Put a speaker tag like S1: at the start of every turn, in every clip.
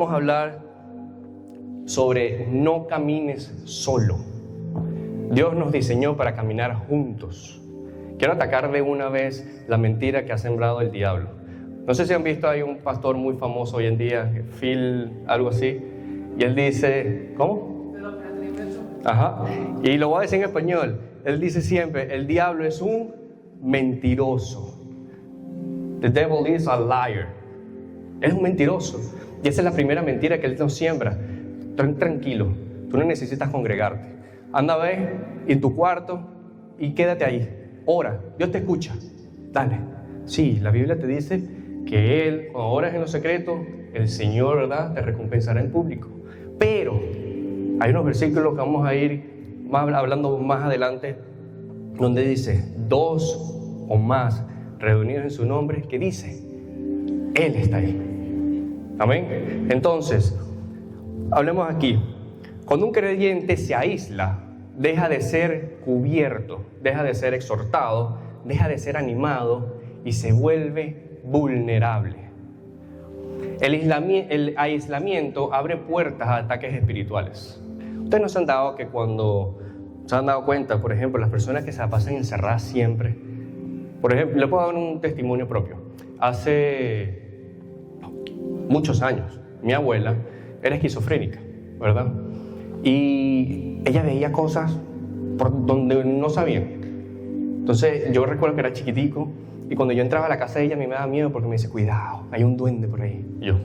S1: vamos a hablar sobre no camines solo. Dios nos diseñó para caminar juntos. Quiero atacar de una vez la mentira que ha sembrado el diablo. No sé si han visto, hay un pastor muy famoso hoy en día, Phil, algo así, y él dice, ¿cómo? Ajá, y lo voy a decir en español. Él dice siempre, el diablo es un mentiroso. The devil is a liar. Es un mentiroso. Y esa es la primera mentira que él nos siembra. Tranquilo, tú no necesitas congregarte. Anda a ver en tu cuarto y quédate ahí. Ora, Dios te escucha. Dale. Sí, la Biblia te dice que Él, cuando oras en lo secreto, el Señor, ¿verdad?, te recompensará en público. Pero hay unos versículos que vamos a ir hablando más adelante, donde dice, 2 o más reunidos en su nombre, ¿qué dice? Él está ahí. Amén. Entonces, hablemos aquí. Cuando un creyente se aísla, deja de ser cubierto, deja de ser exhortado, deja de ser animado y se vuelve vulnerable. El aislamiento abre puertas a ataques espirituales. Ustedes no se han dado cuenta, por ejemplo, las personas que se la pasan encerradas siempre. Por ejemplo, le puedo dar un testimonio propio. Hace muchos años, mi abuela era esquizofrénica, ¿verdad? Y ella veía cosas por donde no sabían. Entonces, yo recuerdo que era chiquitico y cuando yo entraba a la casa de ella, a mí me daba miedo porque me dice, cuidado, hay un duende por ahí. Y yo,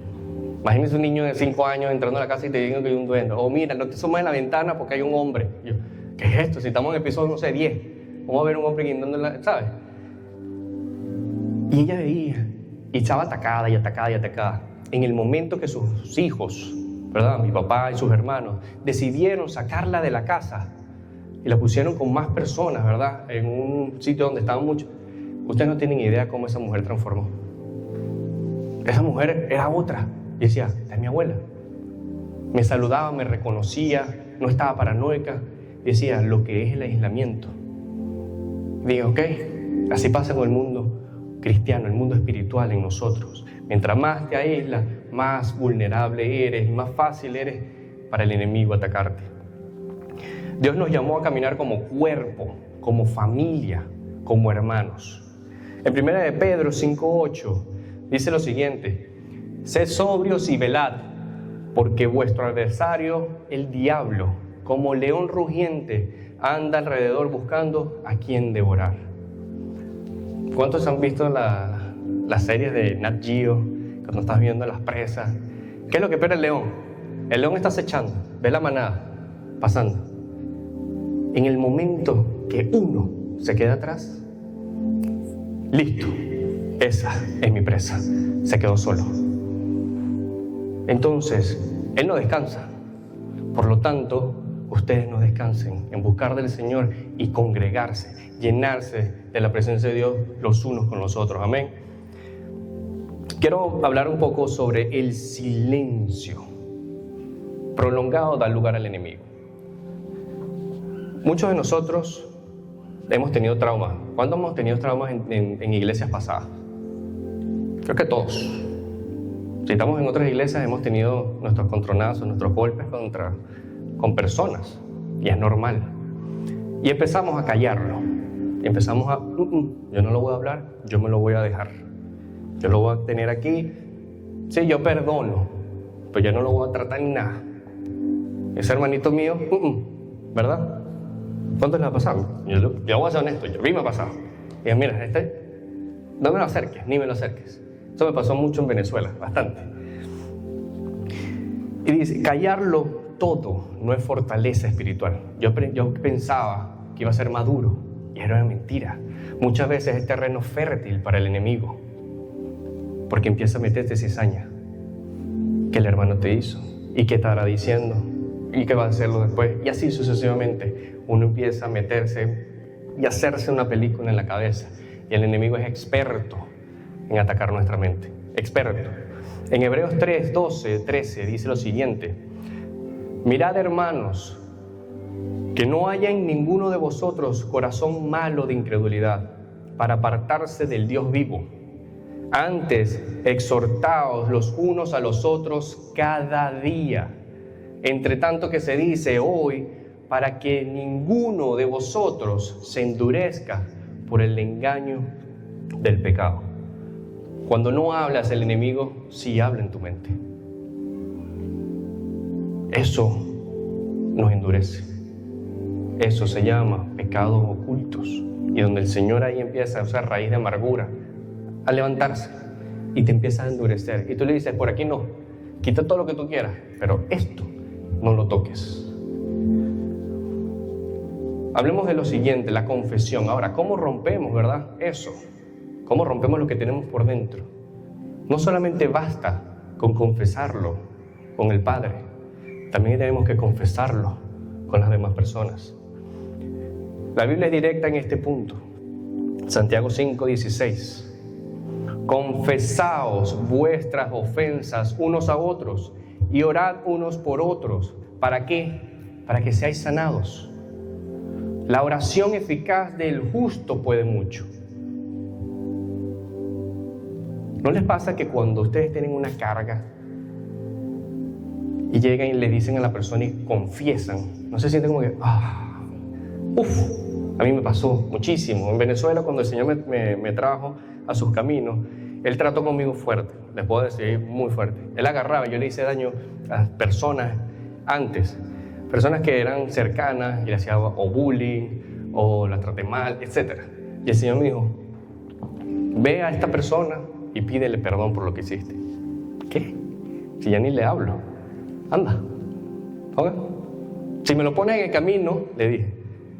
S1: imagínese un niño de 5 años entrando a la casa y te digan que hay un duende. O mira, no te asomes en la ventana porque hay un hombre. Y yo, ¿qué es esto? Si estamos en el episodio, no sé, 10. Vamos a ver un hombre guindando, ¿sabes? Y ella veía y estaba atacada y atacada y atacada. En el momento que sus hijos, ¿verdad?, mi papá y sus hermanos, decidieron sacarla de la casa y la pusieron con más personas, ¿verdad?, en un sitio donde estaban muchos. Ustedes no tienen idea cómo esa mujer transformó. Esa mujer era otra. Y decía, esta es mi abuela. Me saludaba, me reconocía, no estaba paranoica. Y decía, lo que es el aislamiento. Y digo, ok, así pasa con el mundo cristiano, el mundo espiritual en nosotros. Mientras más te aíslas, más vulnerable eres y más fácil eres para el enemigo atacarte. Dios nos llamó a caminar como cuerpo, como familia, como hermanos. En 1 de Pedro 5:8 dice lo siguiente: sed sobrios y velad, porque vuestro adversario, el diablo, como león rugiente, anda alrededor buscando a quien devorar. ¿Cuántos han visto las series de Nat Geo, cuando estás viendo las presas? ¿Qué es lo que espera el león? El león está acechando, ve la manada pasando. En el momento que uno se queda atrás, listo, esa es mi presa, se quedó solo. Entonces, él no descansa. Por lo tanto, ustedes no descansen en buscar del Señor y congregarse, llenarse de la presencia de Dios los unos con los otros. Amén. Quiero hablar un poco sobre el silencio prolongado da lugar al enemigo. Muchos de nosotros hemos tenido traumas. ¿Cuándo hemos tenido traumas en iglesias pasadas? Creo que todos. Si estamos en otras iglesias, hemos tenido nuestros contronazos, nuestros golpes con personas, y es normal. Y empezamos a callarlo. Y empezamos a, yo no lo voy a hablar, yo me lo voy a dejar. Yo lo voy a tener aquí. Sí, yo perdono, pero yo no lo voy a tratar ni nada. Ese hermanito mío, ¿verdad? ¿Cuánto les ha pasado? Yo voy a ser honesto, a mí me ha pasado. Y mira, no me lo acerques, ni me lo acerques. Eso me pasó mucho en Venezuela, bastante. Y dice, callarlo todo no es fortaleza espiritual. Yo pensaba que iba a ser maduro, y era una mentira. Muchas veces es terreno fértil para el enemigo, porque empieza a meterte cizaña que el hermano te hizo, y qué estará diciendo, y qué va a hacerlo después, y así sucesivamente. Uno empieza a meterse y hacerse una película en la cabeza, y el enemigo es experto en atacar nuestra mente, experto. En Hebreos 3, 12, 13 dice lo siguiente: mirad, hermanos, que no haya en ninguno de vosotros corazón malo de incredulidad, para apartarse del Dios vivo. Antes, exhortaos los unos a los otros cada día, entre tanto que se dice hoy, para que ninguno de vosotros se endurezca por el engaño del pecado. Cuando no hablas, el enemigo sí habla en tu mente. Eso nos endurece. Eso se llama pecados ocultos. Y donde el Señor ahí empieza a usar raíz de amargura, a levantarse y te empieza a endurecer. Y tú le dices, por aquí no, quita todo lo que tú quieras, pero esto no lo toques. Hablemos de lo siguiente, la confesión. Ahora, ¿cómo rompemos, verdad? Eso. ¿Cómo rompemos lo que tenemos por dentro? No solamente basta con confesarlo con el Padre, también tenemos que confesarlo con las demás personas. La Biblia es directa en este punto. Santiago 5:16. Confesaos vuestras ofensas unos a otros y orad unos por otros. ¿Para qué? Para que seáis sanados. La oración eficaz del justo puede mucho. ¿No les pasa que cuando ustedes tienen una carga y llegan y le dicen a la persona y confiesan, no se sienten como que, a mí me pasó muchísimo. En Venezuela, cuando el Señor me trajo a sus caminos, Él trató conmigo fuerte, les puedo decir, muy fuerte. Él agarraba, yo le hice daño a personas antes, personas que eran cercanas y le hacía o bullying o la traté mal, etc. Y el Señor me dijo, ve a esta persona y pídele perdón por lo que hiciste. ¿Qué? Si ya ni le hablo. Anda. ¿Okay? Si me lo pones en el camino, le dije,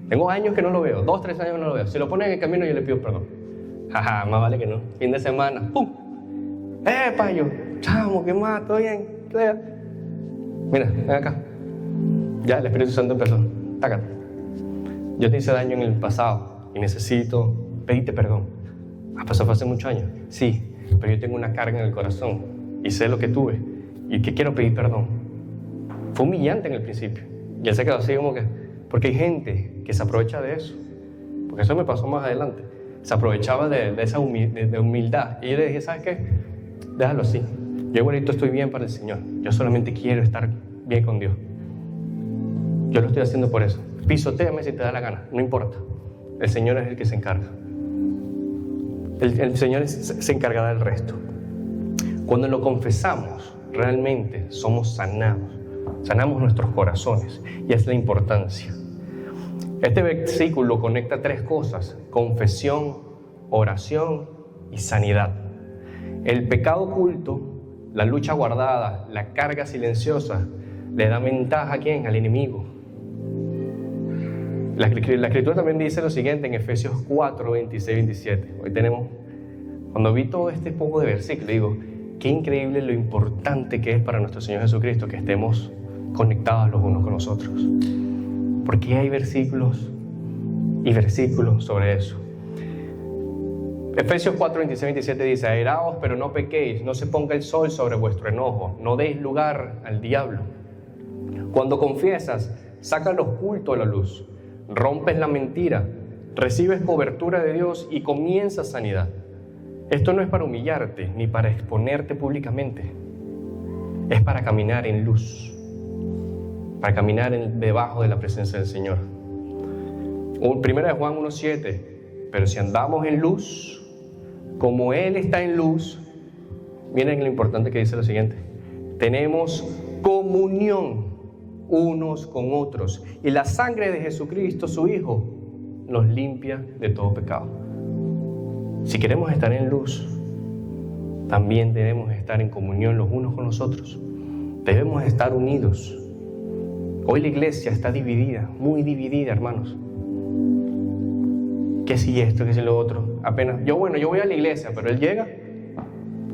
S1: tengo años que no lo veo, 2, 3 años que no lo veo. Si lo pones en el camino, yo le pido perdón. Jaja, más vale que no. Fin de semana, ¡pum! Payo, chamo, ¿qué más? ¿Todo bien? Mira, ven acá. Ya el Espíritu Santo empezó. Tácate. Yo te hice daño en el pasado y necesito pedirte perdón. Pasó hace muchos años. Sí, pero yo tengo una carga en el corazón y sé lo que tuve y que quiero pedir perdón. Fue humillante en el principio. Y él se quedó así como que... Porque hay gente que se aprovecha de eso. Porque eso me pasó más adelante. Se aprovechaba de esa humildad. Y yo le dije, ¿sabes qué? Déjalo así. Yo igualito estoy bien para el Señor. Yo solamente quiero estar bien con Dios. Yo lo estoy haciendo por eso. Pisotéame si te da la gana. No importa. El Señor es el que se encarga. El Señor se encargará del resto. Cuando lo confesamos, realmente somos sanados. Sanamos nuestros corazones. Y es la importancia. Este versículo conecta 3 cosas: confesión, oración y sanidad. El pecado oculto, la lucha guardada, la carga silenciosa, le da ventaja ¿a quién? Al enemigo. La Escritura también dice lo siguiente en Efesios 4, 26, 27. Hoy tenemos, cuando vi todo este poco de versículo, digo, qué increíble lo importante que es para nuestro Señor Jesucristo que estemos conectados los unos con los otros. Porque hay versículos y versículos sobre eso. Efesios 4, 26, 27 dice, airaos, pero no pequéis, no se ponga el sol sobre vuestro enojo, no deis lugar al diablo. Cuando confiesas, saca lo oculto a la luz, rompes la mentira, recibes cobertura de Dios y comienzas sanidad. Esto no es para humillarte ni para exponerte públicamente, es para caminar en luz, para caminar debajo de la presencia del Señor. 1 Juan 1:7, pero si andamos en luz, como Él está en luz, miren lo importante que dice lo siguiente, tenemos comunión unos con otros y la sangre de Jesucristo, su Hijo, nos limpia de todo pecado. Si queremos estar en luz, también debemos estar en comunión los unos con los otros. Debemos estar unidos. Hoy la iglesia está dividida, muy dividida, hermanos. ¿Qué si esto, qué si lo otro? Apenas, yo voy a la iglesia, pero él llega,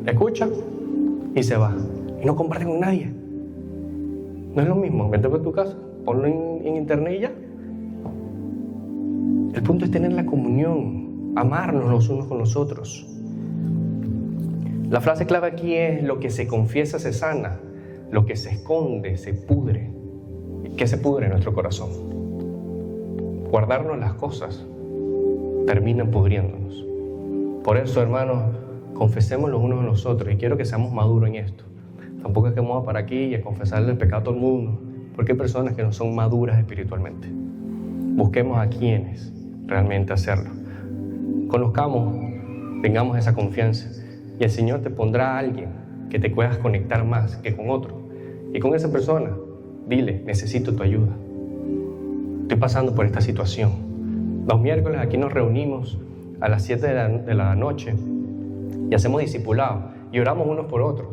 S1: escucha y se va. Y no comparte con nadie. No es lo mismo, vete a tu casa, ponlo en internet y ya. El punto es tener la comunión, amarnos los unos con los otros. La frase clave aquí es: lo que se confiesa se sana, lo que se esconde se pudre. ¿Qué se pudre en nuestro corazón? Guardarnos las cosas terminan pudriéndonos. Por eso, hermanos, confesemos los unos a los otros, y quiero que seamos maduros en esto. Tampoco es que vamos a parar aquí y a confesarle el pecado a todo el mundo, porque hay personas que no son maduras espiritualmente. Busquemos a quienes realmente hacerlo. Conozcamos, tengamos esa confianza, y el Señor te pondrá a alguien que te puedas conectar más que con otro. Y con esa persona, dile, necesito tu ayuda. Estoy pasando por esta situación. Los miércoles aquí nos reunimos a las 7 de la noche y hacemos discipulado y oramos unos por otros.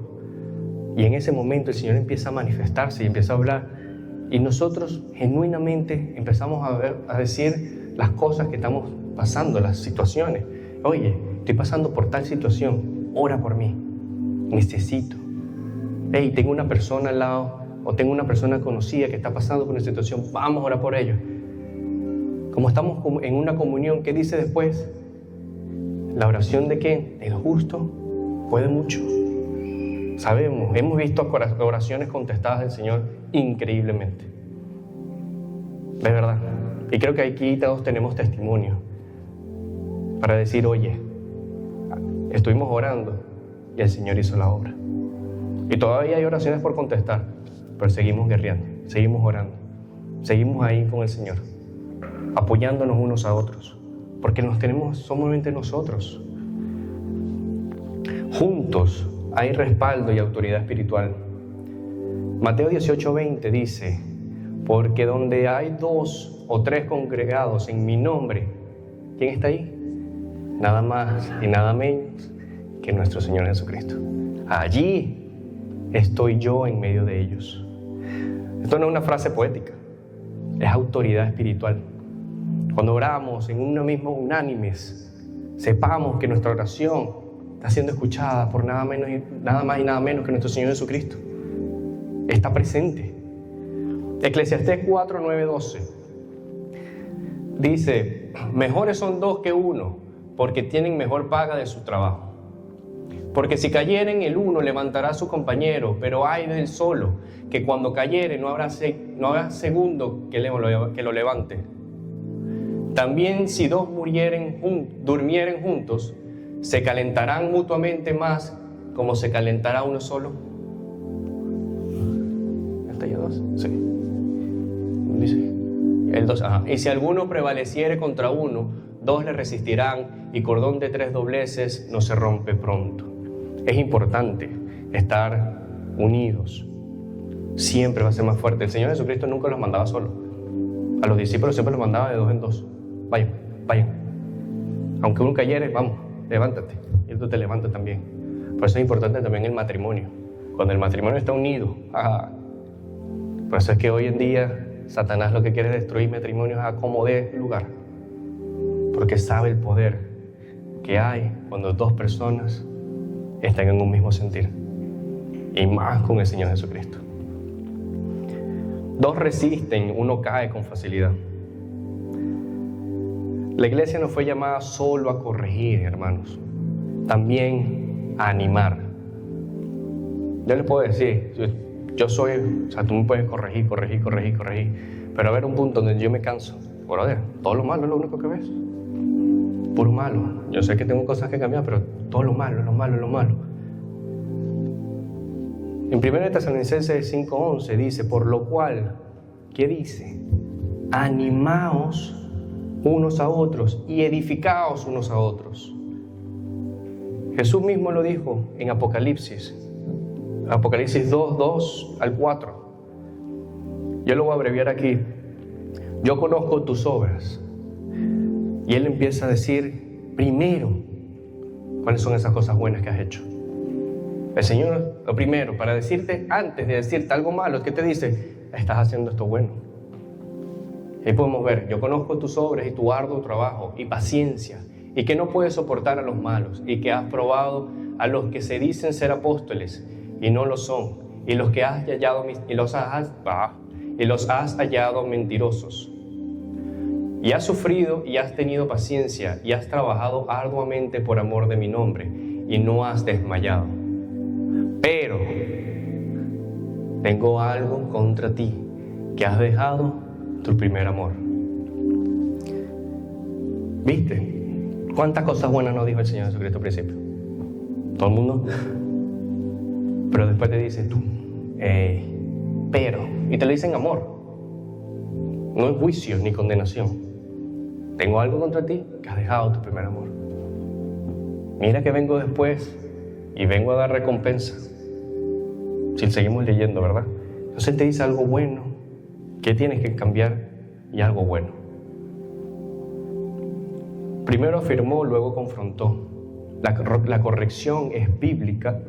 S1: Y en ese momento el Señor empieza a manifestarse y empieza a hablar. Y nosotros genuinamente empezamos a decir las cosas que estamos pasando, las situaciones. Oye, estoy pasando por tal situación, ora por mí, necesito. Hey, tengo una persona al lado o tengo una persona conocida que está pasando por una situación, vamos a orar por ellos. Como estamos en una comunión, ¿qué dice después? La oración de ¿quién? El justo puede mucho. Sabemos, hemos visto oraciones contestadas del Señor increíblemente. De verdad. Y creo que aquí todos tenemos testimonio para decir, oye, estuvimos orando y el Señor hizo la obra. Y todavía hay oraciones por contestar, pero seguimos guerreando, seguimos orando, seguimos ahí con el Señor, apoyándonos unos a otros, porque somos solamente nosotros. Juntos hay respaldo y autoridad espiritual. Mateo 18:20 dice, porque donde hay 2 o 3 congregados en mi nombre, ¿quién está ahí? Nada más y nada menos que nuestro Señor Jesucristo. Allí estoy yo en medio de ellos. Esto no es una frase poética, es autoridad espiritual. Cuando oramos en uno mismo unánimes, sepamos que nuestra oración está siendo escuchada por nada más y nada menos que nuestro Señor Jesucristo. Está presente. Eclesiastés 4:9-12 dice, mejores son 2 que 1, porque tienen mejor paga de su trabajo. Porque si cayeren el uno levantará a su compañero, pero ay del solo, que cuando cayere no habrá segundo que lo levante. También si 2 durmieren juntos, se calentarán mutuamente más como se calentará uno solo. ¿Está ya 2? Sí. Dice el 2. Y si alguno prevaleciere contra uno, 2 le resistirán, y cordón de 3 dobleces no se rompe pronto. Es importante estar unidos. Siempre va a ser más fuerte. El Señor Jesucristo nunca los mandaba solo. A los discípulos siempre los mandaba de 2 en 2. Vayan. Aunque uno cayere, vamos, levántate. Y tú te levantas también. Por eso es importante también el matrimonio. Cuando el matrimonio está unido. Por eso es que hoy en día Satanás lo que quiere es destruir matrimonios a como dé lugar. Porque sabe el poder que hay cuando 2 personas están en un mismo sentir, y más con el Señor Jesucristo. 2 resisten, 1 cae con facilidad. La iglesia no fue llamada solo a corregir, hermanos, también a animar. Yo les puedo decir, tú me puedes corregir, pero a ver un punto donde yo me canso. Brother, todo lo malo es lo único que ves. Puro malo. Yo sé que tengo cosas que cambiar, pero todo lo malo. En 1 Tesalonicenses 5:11 dice, por lo cual, ¿qué dice? Animaos unos a otros y edificaos unos a otros. Jesús mismo lo dijo en Apocalipsis 2:2-4. Yo lo voy a abreviar aquí. Yo conozco tus obras. Y Él empieza a decir, primero, ¿cuáles son esas cosas buenas que has hecho? El Señor, lo primero, para decirte, antes de decirte algo malo, ¿qué te dice? Estás haciendo esto bueno. Ahí podemos ver, yo conozco tus obras y tu arduo trabajo y paciencia, y que no puedes soportar a los malos, y que has probado a los que se dicen ser apóstoles y no lo son, y los has hallado mentirosos. Y has sufrido y has tenido paciencia y has trabajado arduamente por amor de mi nombre y no has desmayado. Pero tengo algo contra ti, que has dejado tu primer amor. ¿Viste? ¿Cuántas cosas buenas nos dijo el Señor Jesucristo al principio? Todo el mundo. Pero después te dice tú, pero, y te lo dicen amor. No es juicio ni condenación. Tengo algo contra ti, que has dejado tu primer amor. Mira que vengo después y vengo a dar recompensa. Si seguimos leyendo, ¿verdad? Entonces te dice algo bueno, que tienes que cambiar y algo bueno. Primero afirmó, luego confrontó. La corrección es bíblica,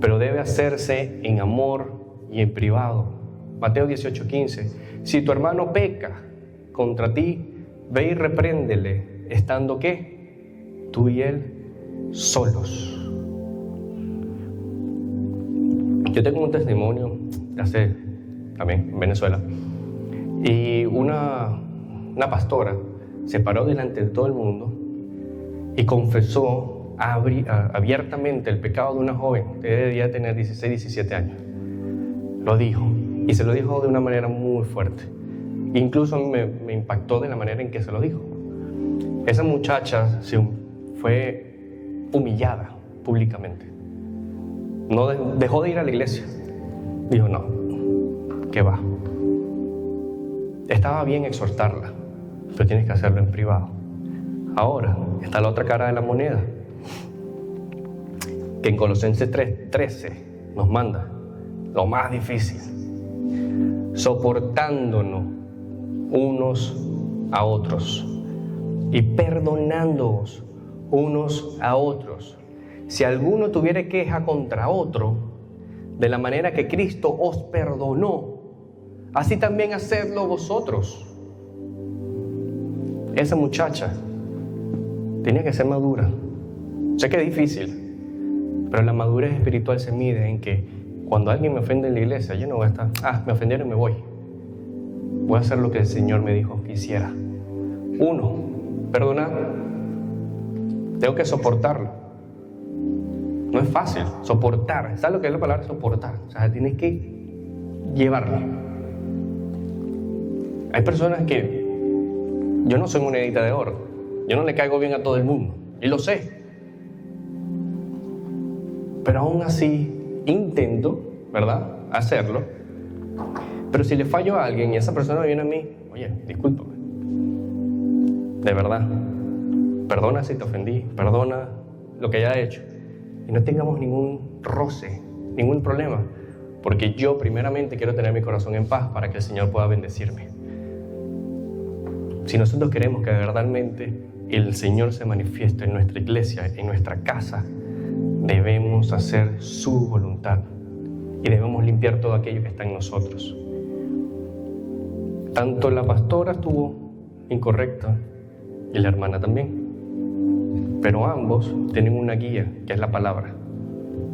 S1: pero debe hacerse en amor y en privado. Mateo 18:15. Si tu hermano peca contra ti, ve y repréndele, estando ¿qué? Tú y él solos. Yo tengo un testimonio de hace también en Venezuela, y una pastora se paró delante de todo el mundo y confesó abiertamente el pecado de una joven que debía tener 16, 17 años. Lo dijo, y se lo dijo de una manera muy fuerte. Incluso a mí me impactó de la manera en que se lo dijo. Esa muchacha fue humillada públicamente. No dejó de ir a la iglesia. Dijo, no, ¿qué va? Estaba bien exhortarla, pero tienes que hacerlo en privado. Ahora está la otra cara de la moneda, que en Colosenses 3:13 nos manda lo más difícil: soportándonos unos a otros y perdonándoos unos a otros. Si alguno tuviere queja contra otro, de la manera que Cristo os perdonó, así también hacedlo vosotros. Esa muchacha tenía que ser madura. Sé que es difícil, pero la madurez espiritual se mide en que cuando alguien me ofende en la iglesia, yo no voy a estar, me ofendieron y me voy. Voy a hacer lo que el Señor me dijo que hiciera. 1, perdonar. Tengo que soportarlo. No es fácil, soportar. ¿Sabes lo que es la palabra soportar? O sea, tienes que llevarlo. Hay personas que yo no soy monedita de oro. Yo no le caigo bien a todo el mundo. Y lo sé. Pero aún así intento, ¿verdad?, hacerlo. Pero si le fallo a alguien y esa persona viene a mí, oye, discúlpame. De verdad. Perdona si te ofendí. Perdona lo que haya hecho. Y no tengamos ningún roce, ningún problema, porque yo primeramente quiero tener mi corazón en paz para que el Señor pueda bendecirme. Si nosotros queremos que verdaderamente el Señor se manifieste en nuestra iglesia, en nuestra casa, debemos hacer su voluntad y debemos limpiar todo aquello que está en nosotros. Tanto la pastora estuvo incorrecta y la hermana también. Pero ambos tienen una guía, que es la palabra.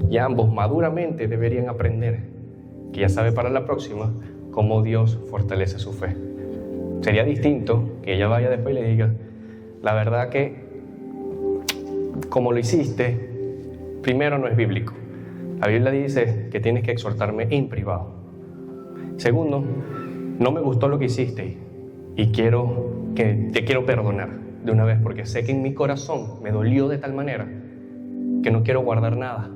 S1: Y ambos maduramente deberían aprender, que ya sabe para la próxima, cómo Dios fortalece su fe. Sería distinto que ella vaya después y le diga, la verdad que, como lo hiciste, primero no es bíblico. La Biblia dice que tienes que exhortarme en privado. Segundo, no me gustó lo que hiciste y te quiero perdonar de una vez, porque sé que en mi corazón me dolió de tal manera que no quiero guardar nada.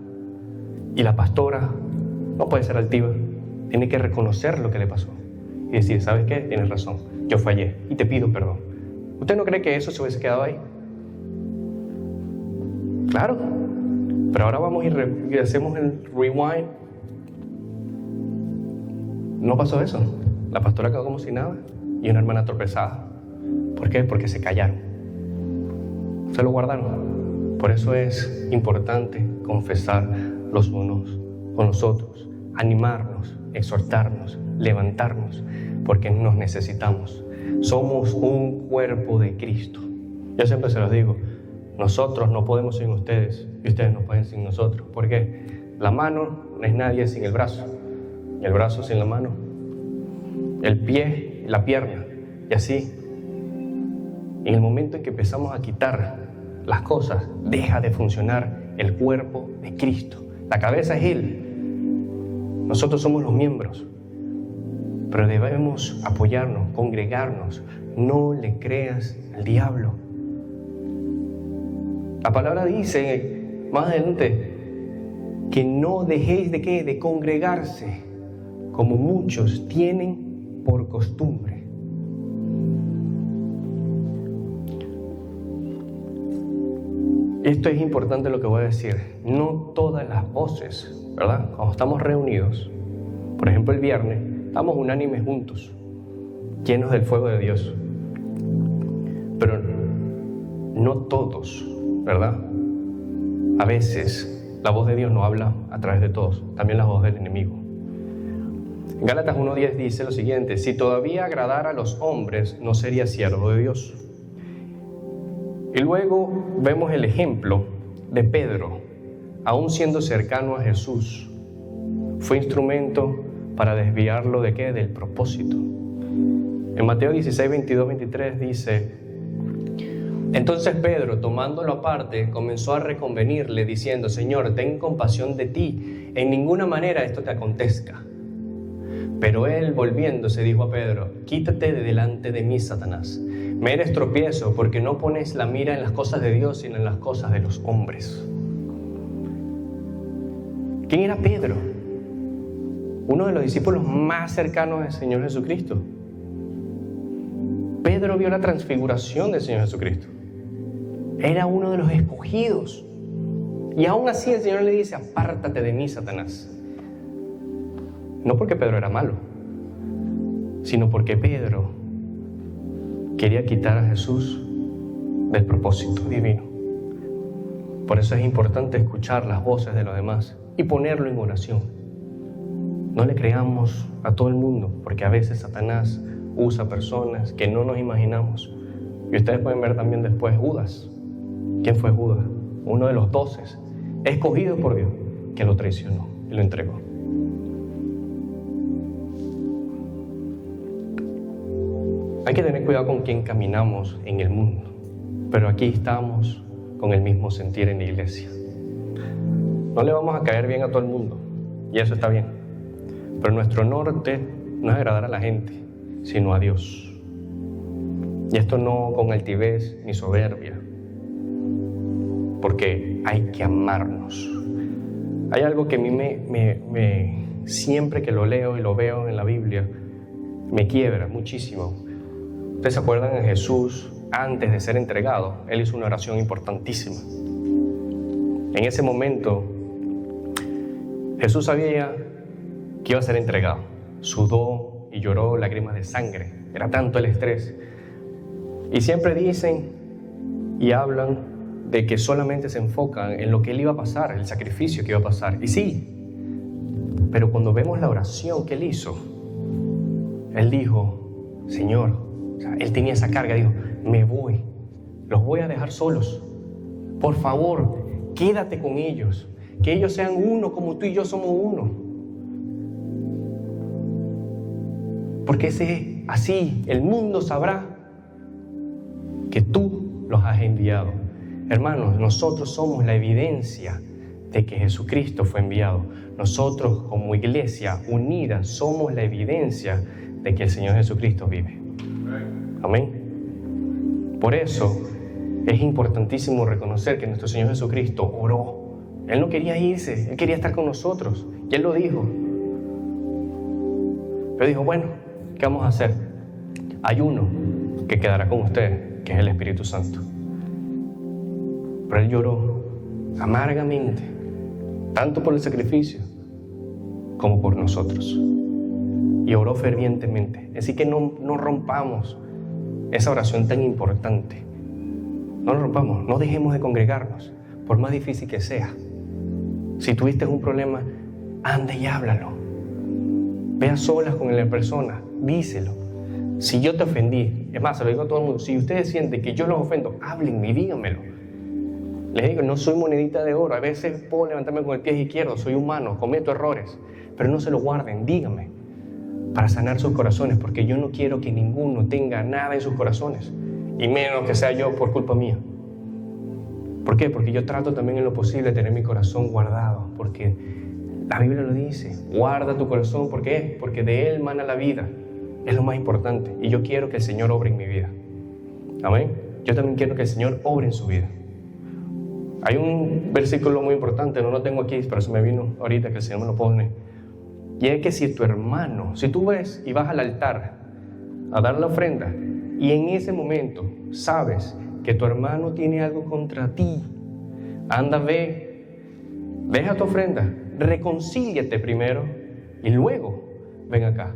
S1: Y la pastora no puede ser altiva, tiene que reconocer lo que le pasó y decir, ¿sabes qué? Tienes razón, yo fallé y te pido perdón. ¿Usted no cree que eso se hubiese quedado ahí? Claro, pero ahora vamos y hacemos el rewind. No pasó eso. La pastora quedó como si nada y una hermana tropezada. ¿Por qué? Porque se callaron. Se lo guardaron. Por eso es importante confesar los unos con los otros, animarnos, exhortarnos, levantarnos, porque nos necesitamos. Somos un cuerpo de Cristo. Yo siempre se los digo, nosotros no podemos sin ustedes y ustedes no pueden sin nosotros. ¿Por qué? La mano no es nadie sin el brazo, y el brazo sin la mano, el pie, la pierna, y así. En el momento en que empezamos a quitar las cosas, deja de funcionar el cuerpo de Cristo. La cabeza es Él. Nosotros somos los miembros. Pero debemos apoyarnos, congregarnos. No le creas al diablo. La palabra dice más adelante que no dejéis de congregarse, como muchos tienen por costumbre. Esto es importante lo que voy a decir. No todas las voces, ¿verdad? Cuando estamos reunidos, por ejemplo el viernes, estamos unánimes juntos, llenos del fuego de Dios. Pero no todos, ¿verdad? A veces la voz de Dios no habla a través de todos, también la voz del enemigo. En Gálatas 1:10 dice lo siguiente: si todavía agradara a los hombres, no sería siervo de Dios. Y luego vemos el ejemplo de Pedro, aún siendo cercano a Jesús, fue instrumento para desviarlo ¿de qué? Del propósito. En Mateo 16, 22, 23 dice: entonces Pedro, tomándolo aparte, comenzó a reconvenirle, diciendo: Señor, ten compasión de ti, en ninguna manera esto te acontezca. Pero él, volviéndose, dijo a Pedro: quítate de delante de mí, Satanás. Me eres tropiezo, porque no pones la mira en las cosas de Dios, sino en las cosas de los hombres. ¿Quién era Pedro? Uno de los discípulos más cercanos del Señor Jesucristo. Pedro vio la transfiguración del Señor Jesucristo. Era uno de los escogidos. Y aún así el Señor le dice: apártate de mí, Satanás. No porque Pedro era malo, sino porque Pedro quería quitar a Jesús del propósito divino. Por eso es importante escuchar las voces de los demás y ponerlo en oración. No le creamos a todo el mundo, porque a veces Satanás usa personas que no nos imaginamos. Y ustedes pueden ver también después Judas. ¿Quién fue Judas? Uno de los 12, escogido por Dios, que lo traicionó y lo entregó. Hay que tener cuidado con quién caminamos en el mundo, pero aquí estamos con el mismo sentir en la iglesia. No le vamos a caer bien a todo el mundo, y eso está bien, pero nuestro norte no es agradar a la gente, sino a Dios. Y esto no con altivez ni soberbia, porque hay que amarnos. Hay algo que a mí siempre que lo leo y lo veo en la Biblia, me quiebra muchísimo. ¿Ustedes se acuerdan de Jesús antes de ser entregado? Él hizo una oración importantísima. En ese momento, Jesús sabía que iba a ser entregado. Sudó y lloró lágrimas de sangre. Era tanto el estrés. Y siempre dicen y hablan de que solamente se enfocan en lo que él iba a pasar, el sacrificio que iba a pasar. Y sí, pero cuando vemos la oración que él hizo, él dijo: Señor, o sea, él tenía esa carga, dijo: me voy, los voy a dejar solos. Por favor, quédate con ellos, que ellos sean uno como tú y yo somos uno. Porque así el mundo sabrá que tú los has enviado. Hermanos, nosotros somos la evidencia de que Jesucristo fue enviado. Nosotros como iglesia unida somos la evidencia de que el Señor Jesucristo vive. Amén. Por eso es importantísimo reconocer que nuestro Señor Jesucristo oró. Él no quería irse, Él quería estar con nosotros. Y Él lo dijo. Pero dijo: bueno, ¿qué vamos a hacer? Hay uno que quedará con ustedes, que es el Espíritu Santo. Pero Él lloró amargamente, tanto por el sacrificio como por nosotros. Y oró fervientemente. Así que no rompamos esa oración tan importante. No lo rompamos, no dejemos de congregarnos, por más difícil que sea. Si tuviste un problema, anda y háblalo. Ve a solas con la persona, díselo. Si yo te ofendí, es más, se lo digo a todo el mundo, si ustedes sienten que yo los ofendo, háblenme y díganmelo. Les digo, no soy monedita de oro, a veces puedo levantarme con el pie izquierdo, soy humano, cometo errores, pero no se lo guarden, díganme, para sanar sus corazones, porque yo no quiero que ninguno tenga nada en sus corazones, y menos que sea yo por culpa mía. ¿Por qué? Porque yo trato también en lo posible de tener mi corazón guardado, porque la Biblia lo dice: guarda tu corazón. ¿Por qué? Porque de él mana la vida, es lo más importante, y yo quiero que el Señor obre en mi vida. Amén. Yo también quiero que el Señor obre en su vida. Hay un versículo muy importante, no lo tengo aquí, pero se me vino ahorita que el Señor me lo pone. Y es que si tu hermano, si tú ves y vas al altar a dar la ofrenda, y en ese momento sabes que tu hermano tiene algo contra ti, anda, deja tu ofrenda, reconcíliate primero y luego ven acá.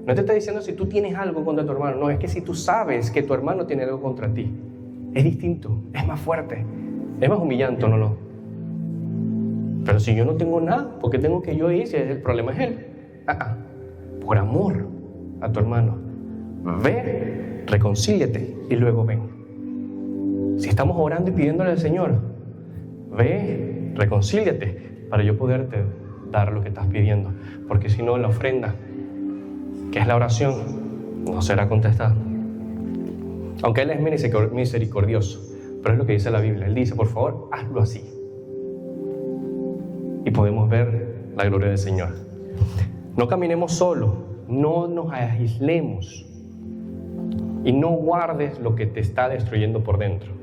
S1: No te está diciendo si tú tienes algo contra tu hermano, no, es que si tú sabes que tu hermano tiene algo contra ti, es distinto, es más fuerte, es más humillante, ¿no? Pero si yo no tengo nada, ¿por qué tengo que yo ir si el problema es él? Por amor a tu hermano, ve, reconcíliate y luego ven. Si estamos orando y pidiéndole al Señor, ve, reconcíliate para yo poderte dar lo que estás pidiendo, porque si no la ofrenda, que es la oración, no será contestada. Aunque Él es misericordioso, pero es lo que dice la Biblia. Él dice, por favor, hazlo así. Y podemos ver la gloria del Señor. No caminemos solos, no nos aislemos y no guardes lo que te está destruyendo por dentro.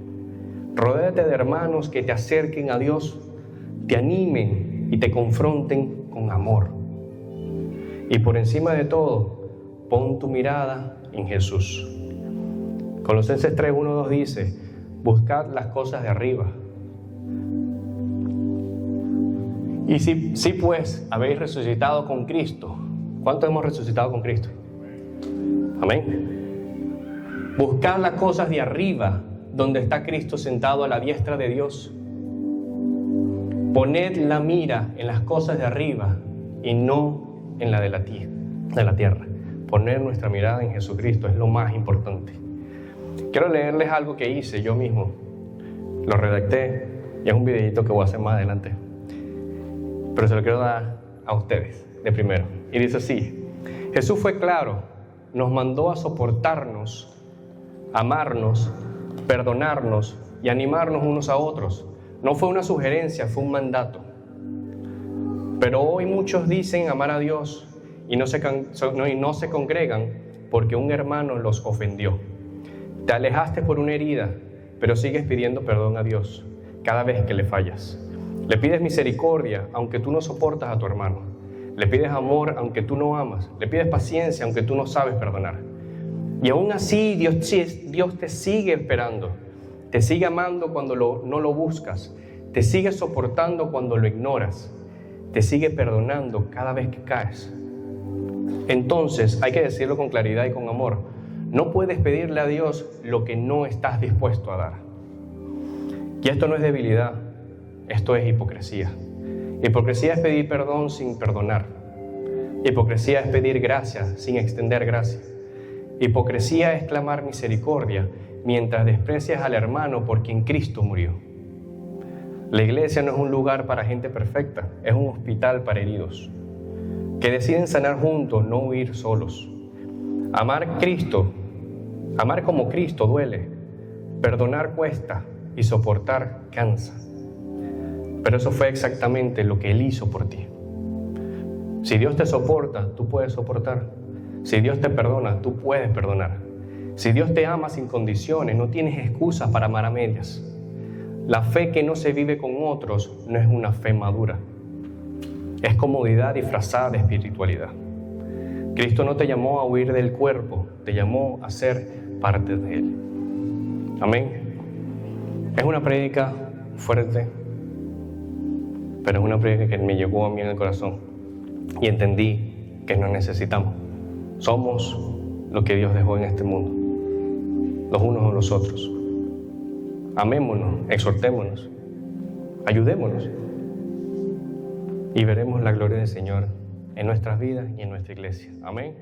S1: Rodéate de hermanos que te acerquen a Dios, te animen y te confronten con amor. Y por encima de todo, pon tu mirada en Jesús. Colosenses 3, 1, 2 dice, buscad las cosas de arriba. Y si pues habéis resucitado con Cristo. ¿Cuántos hemos resucitado con Cristo? Amén. Buscad las cosas de arriba, donde está Cristo sentado a la diestra de Dios. Poned la mira en las cosas de arriba y no en la de la tierra. Poner nuestra mirada en Jesucristo es lo más importante. Quiero leerles algo que hice yo mismo. Lo redacté y es un videito que voy a hacer más adelante. Pero se lo quiero dar a ustedes de primero. Y dice así: Jesús fue claro, nos mandó a soportarnos, amarnos, perdonarnos y animarnos unos a otros. No fue una sugerencia, fue un mandato. Pero hoy muchos dicen amar a Dios y no se congregan porque un hermano los ofendió. Te alejaste por una herida, pero sigues pidiendo perdón a Dios cada vez que le fallas. Le pides misericordia aunque tú no soportas a tu hermano. Le pides amor aunque tú no amas. Le pides paciencia aunque tú no sabes perdonar. Y aún así Dios te sigue esperando. Te sigue amando cuando no lo buscas. Te sigue soportando cuando lo ignoras. Te sigue perdonando cada vez que caes. Entonces hay que decirlo con claridad y con amor. No puedes pedirle a Dios lo que no estás dispuesto a dar. Y esto no es debilidad, esto es hipocresía. Hipocresía es pedir perdón sin perdonar. Hipocresía es pedir gracia sin extender gracia. Hipocresía es clamar misericordia mientras desprecias al hermano por quien Cristo murió. La iglesia no es un lugar para gente perfecta, es un hospital para heridos que deciden sanar juntos, no huir solos. Amar como Cristo duele, perdonar cuesta y soportar cansa. Pero eso fue exactamente lo que Él hizo por ti. Si Dios te soporta, tú puedes soportar. Si Dios te perdona, tú puedes perdonar. Si Dios te ama sin condiciones, no tienes excusas para amar a medias. La fe que no se vive con otros no es una fe madura. Es comodidad disfrazada de espiritualidad. Cristo no te llamó a huir del cuerpo, te llamó a ser parte de Él. Amén. Es una prédica fuerte, pero es una prédica que me llegó a mí en el corazón y entendí que nos necesitamos. Somos lo que Dios dejó en este mundo, los unos a los otros. Amémonos, exhortémonos, ayudémonos y veremos la gloria del Señor en nuestras vidas y en nuestra iglesia. Amén.